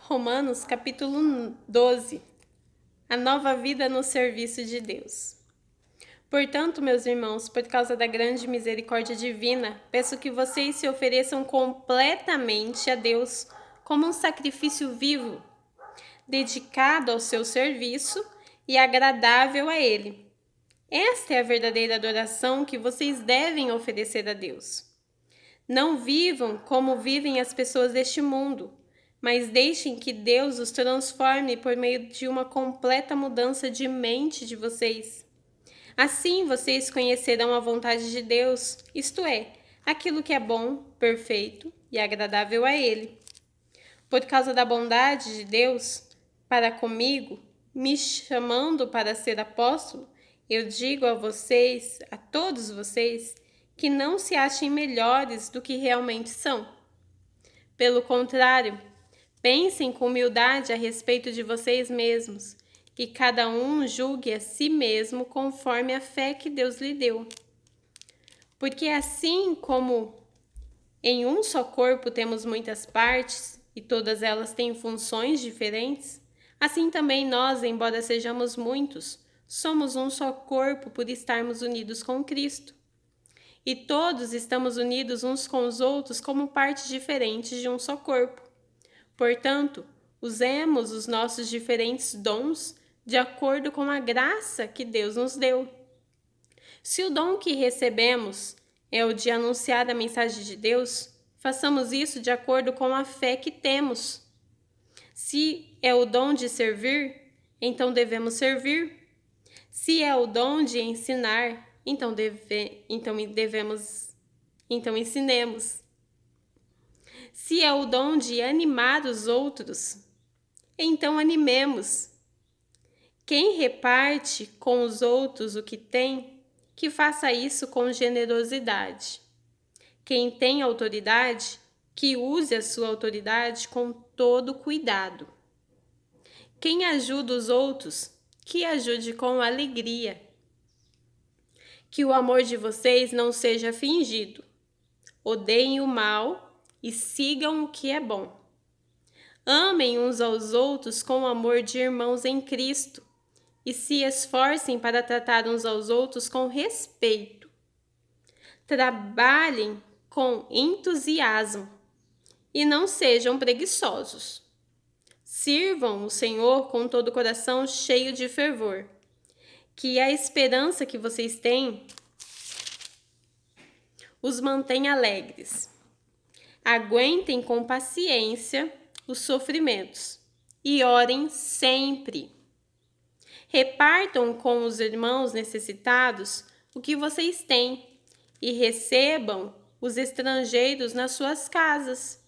Romanos capítulo 12. A nova vida no serviço de Deus. Portanto, meus irmãos, por causa da grande misericórdia divina, peço que vocês se ofereçam completamente a Deus como um sacrifício vivo, dedicado ao seu serviço e agradável a Ele. Esta é a verdadeira adoração que vocês devem oferecer a Deus. Não vivam como vivem as pessoas deste mundo, mas deixem que Deus os transforme por meio de uma completa mudança de mente de vocês. Assim vocês conhecerão a vontade de Deus, isto é, aquilo que é bom, perfeito e agradável a Ele. Por causa da bondade de Deus para comigo, me chamando para ser apóstolo, eu digo a vocês, a todos vocês, que não se achem melhores do que realmente são. Pelo contrário, pensem com humildade a respeito de vocês mesmos, que cada um julgue a si mesmo conforme a fé que Deus lhe deu. Porque assim como em um só corpo temos muitas partes e todas elas têm funções diferentes, assim também nós, embora sejamos muitos, somos um só corpo por estarmos unidos com Cristo. E todos estamos unidos uns com os outros como partes diferentes de um só corpo. Portanto, usemos os nossos diferentes dons de acordo com a graça que Deus nos deu. Se o dom que recebemos é o de anunciar a mensagem de Deus, façamos isso de acordo com a fé que temos. Se é o dom de servir, então devemos servir. Se é o dom de ensinar, então ensinemos. Se é o dom de animar os outros, então animemos. Quem reparte com os outros o que tem, que faça isso com generosidade. Quem tem autoridade, que use a sua autoridade com todo cuidado. Quem ajuda os outros, que ajude com alegria. Que o amor de vocês não seja fingido. Odeiem o mal e sigam o que é bom. Amem uns aos outros com o amor de irmãos em Cristo e se esforcem para tratar uns aos outros com respeito. Trabalhem com entusiasmo e não sejam preguiçosos. Sirvam o Senhor com todo o coração cheio de fervor, que a esperança que vocês têm os mantém alegres. Aguentem com paciência os sofrimentos e orem sempre. Repartam com os irmãos necessitados o que vocês têm e recebam os estrangeiros nas suas casas.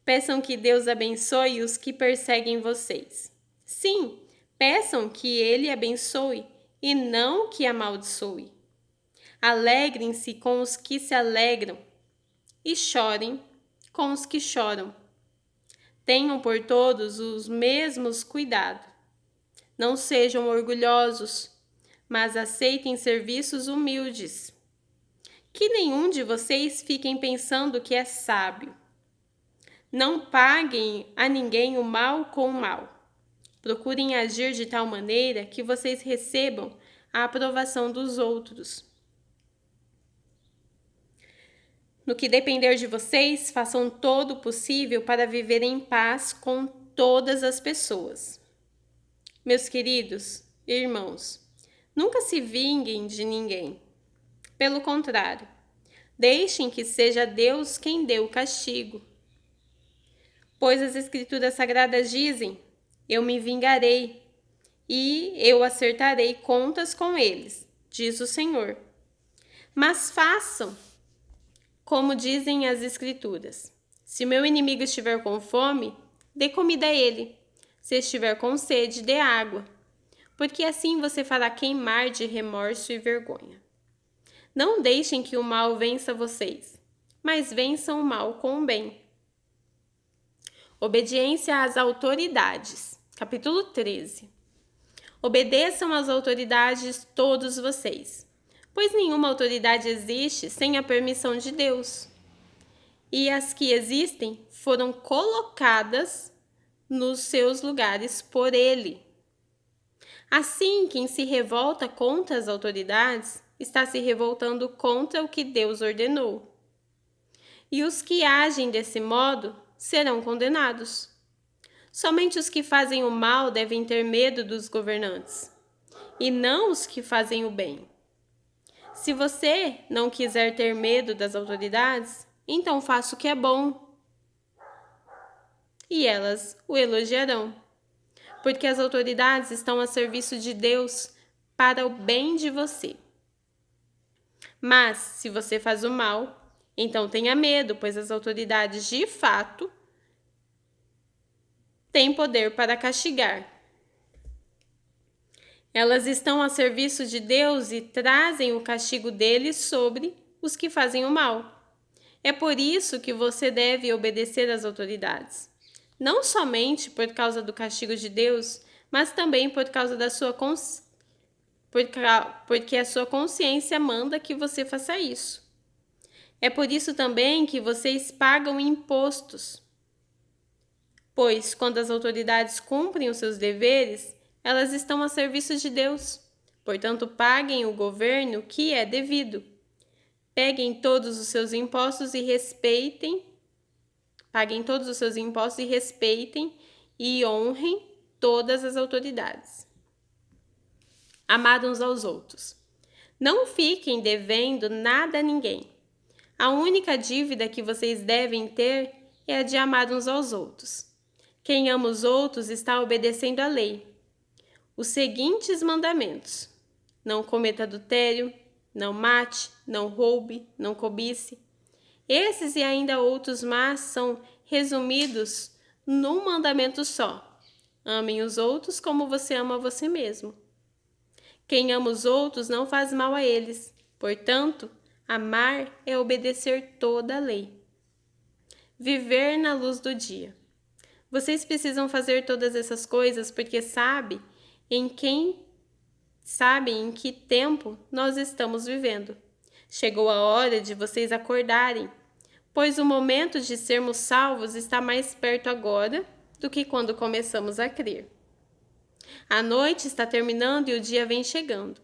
Peçam que Deus abençoe os que perseguem vocês. Sim, peçam que Ele abençoe e não que amaldiçoe. Alegrem-se com os que se alegram e chorem com os que choram. Tenham por todos os mesmos cuidados. Não sejam orgulhosos, mas aceitem serviços humildes. Que nenhum de vocês fiquem pensando que é sábio. Não paguem a ninguém o mal com o mal. Procurem agir de tal maneira que vocês recebam a aprovação dos outros. No que depender de vocês, façam todo o possível para viver em paz com todas as pessoas. Meus queridos irmãos, nunca se vinguem de ninguém. Pelo contrário, deixem que seja Deus quem dê o castigo. Pois as Escrituras Sagradas dizem: eu me vingarei e eu acertarei contas com eles, diz o Senhor. Mas façam como dizem as Escrituras: se meu inimigo estiver com fome, dê comida a ele. Se estiver com sede, dê água, porque assim você fará queimar de remorso e vergonha. Não deixem que o mal vença vocês, mas vençam o mal com o bem. Obediência às autoridades. Capítulo 13. Obedeçam às autoridades todos vocês, pois nenhuma autoridade existe sem a permissão de Deus. E as que existem foram colocadas nos seus lugares por ele. Assim, quem se revolta contra as autoridades está se revoltando contra o que Deus ordenou. E os que agem desse modo serão condenados. Somente os que fazem o mal devem ter medo dos governantes, e não os que fazem o bem. Se você não quiser ter medo das autoridades, então faça o que é bom, e elas o elogiarão, porque as autoridades estão a serviço de Deus para o bem de você. Mas, se você faz o mal, então tenha medo, pois as autoridades, de fato, têm poder para castigar. Elas estão a serviço de Deus e trazem o castigo deles sobre os que fazem o mal. É por isso que você deve obedecer às autoridades. Não somente por causa do castigo de Deus, mas também por causa da sua porque a sua consciência manda que você faça isso. É por isso também que vocês pagam impostos. Pois, quando as autoridades cumprem os seus deveres, elas estão a serviço de Deus. Portanto, paguem o governo que é devido. Paguem todos os seus impostos e respeitem e honrem todas as autoridades. Amar uns aos outros. Não fiquem devendo nada a ninguém. A única dívida que vocês devem ter é a de amar uns aos outros. Quem ama os outros está obedecendo à lei. Os seguintes mandamentos: não cometa adultério, não mate, não roube, não cobice. Esses e ainda outros mais são resumidos num mandamento só: amem os outros como você ama você mesmo. Quem ama os outros não faz mal a eles. Portanto, amar é obedecer toda a lei. Viver na luz do dia. Vocês precisam fazer todas essas coisas porque sabem em que tempo nós estamos vivendo. Chegou a hora de vocês acordarem, pois o momento de sermos salvos está mais perto agora do que quando começamos a crer. A noite está terminando e o dia vem chegando.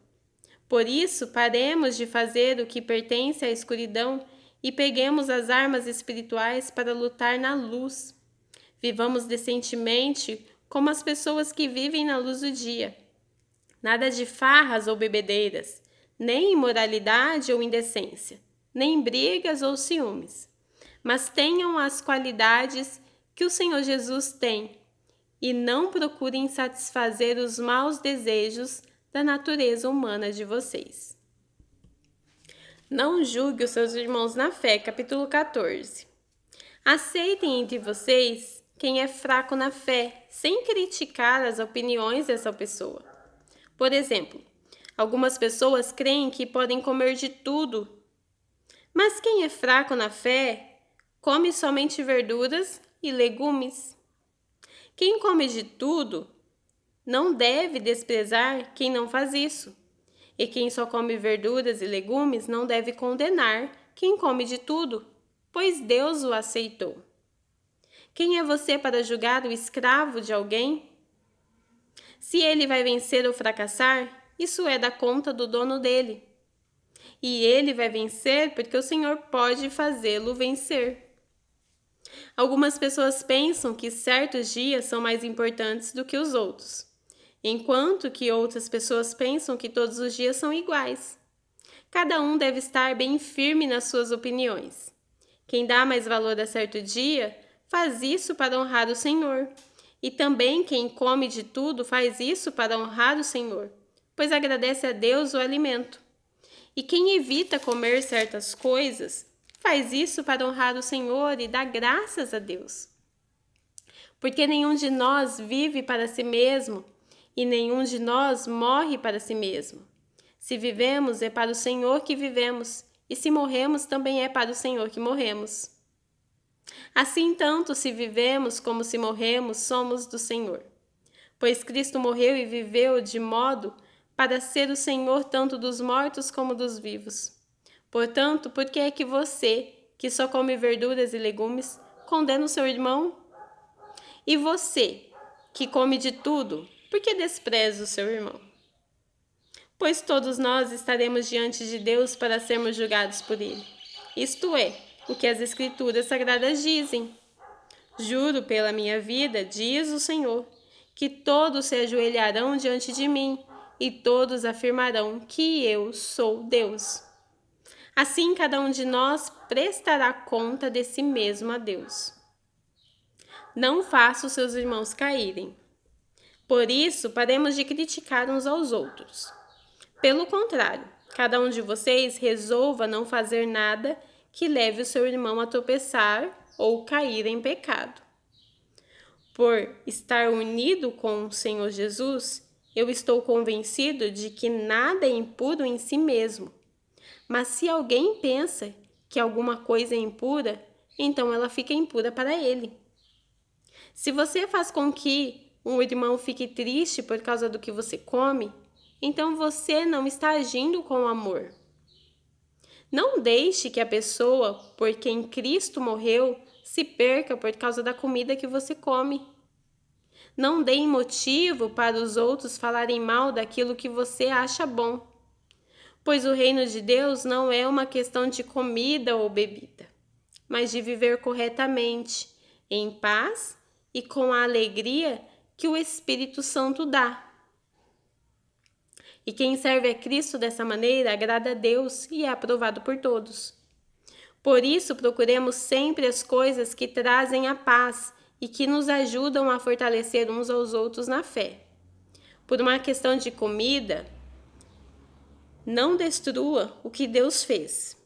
Por isso, paremos de fazer o que pertence à escuridão e peguemos as armas espirituais para lutar na luz. Vivamos decentemente como as pessoas que vivem na luz do dia. Nada de farras ou bebedeiras, nem imoralidade ou indecência, nem brigas ou ciúmes. Mas tenham as qualidades que o Senhor Jesus tem e não procurem satisfazer os maus desejos da natureza humana de vocês. Não julgue os seus irmãos na fé, capítulo 14. Aceitem entre vocês quem é fraco na fé, sem criticar as opiniões dessa pessoa. Por exemplo, algumas pessoas creem que podem comer de tudo, mas quem é fraco na fé come somente verduras e legumes. Quem come de tudo não deve desprezar quem não faz isso. E quem só come verduras e legumes não deve condenar quem come de tudo, pois Deus o aceitou. Quem é você para julgar o escravo de alguém? Se ele vai vencer ou fracassar, isso é da conta do dono dele. E ele vai vencer porque o Senhor pode fazê-lo vencer. Algumas pessoas pensam que certos dias são mais importantes do que os outros, enquanto que outras pessoas pensam que todos os dias são iguais. Cada um deve estar bem firme nas suas opiniões. Quem dá mais valor a certo dia, faz isso para honrar o Senhor. E também quem come de tudo faz isso para honrar o Senhor, pois agradece a Deus o alimento. E quem evita comer certas coisas, faz isso para honrar o Senhor e dá graças a Deus. Porque nenhum de nós vive para si mesmo, e nenhum de nós morre para si mesmo. Se vivemos, é para o Senhor que vivemos, e se morremos, também é para o Senhor que morremos. Assim, tanto se vivemos como se morremos, somos do Senhor. Pois Cristo morreu e viveu de modo para ser o Senhor tanto dos mortos como dos vivos. Portanto, por que é que você, que só come verduras e legumes, condena o seu irmão? E você, que come de tudo, por que despreza o seu irmão? Pois todos nós estaremos diante de Deus para sermos julgados por ele. Isto é, o que as Escrituras Sagradas dizem. Juro pela minha vida, diz o Senhor, que todos se ajoelharão diante de mim e todos afirmarão que eu sou Deus. Assim, cada um de nós prestará conta de si mesmo a Deus. Não faça os seus irmãos caírem. Por isso, paremos de criticar uns aos outros. Pelo contrário, cada um de vocês resolva não fazer nada que leve o seu irmão a tropeçar ou cair em pecado. Por estar unido com o Senhor Jesus, eu estou convencido de que nada é impuro em si mesmo. Mas se alguém pensa que alguma coisa é impura, então ela fica impura para ele. Se você faz com que um irmão fique triste por causa do que você come, então você não está agindo com amor. Não deixe que a pessoa por quem Cristo morreu se perca por causa da comida que você come. Não dê motivo para os outros falarem mal daquilo que você acha bom, pois o reino de Deus não é uma questão de comida ou bebida, mas de viver corretamente, em paz e com a alegria que o Espírito Santo dá. E quem serve a Cristo dessa maneira agrada a Deus e é aprovado por todos. Por isso, procuremos sempre as coisas que trazem a paz e que nos ajudam a fortalecer uns aos outros na fé. Por uma questão de comida, não destrua o que Deus fez.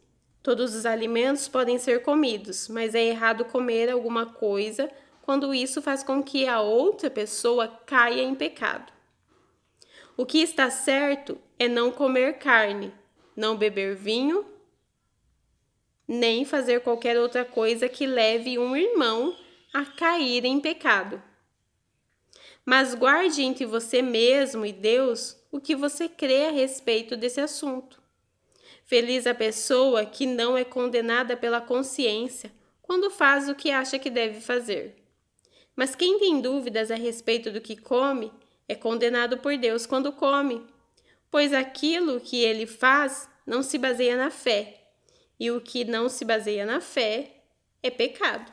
Todos os alimentos podem ser comidos, mas é errado comer alguma coisa quando isso faz com que a outra pessoa caia em pecado. O que está certo é não comer carne, não beber vinho, nem fazer qualquer outra coisa que leve um irmão a cair em pecado. Mas guarde entre você mesmo e Deus o que você crê a respeito desse assunto. Feliz a pessoa que não é condenada pela consciência quando faz o que acha que deve fazer. Mas quem tem dúvidas a respeito do que come é condenado por Deus quando come, pois aquilo que ele faz não se baseia na fé, e o que não se baseia na fé é pecado.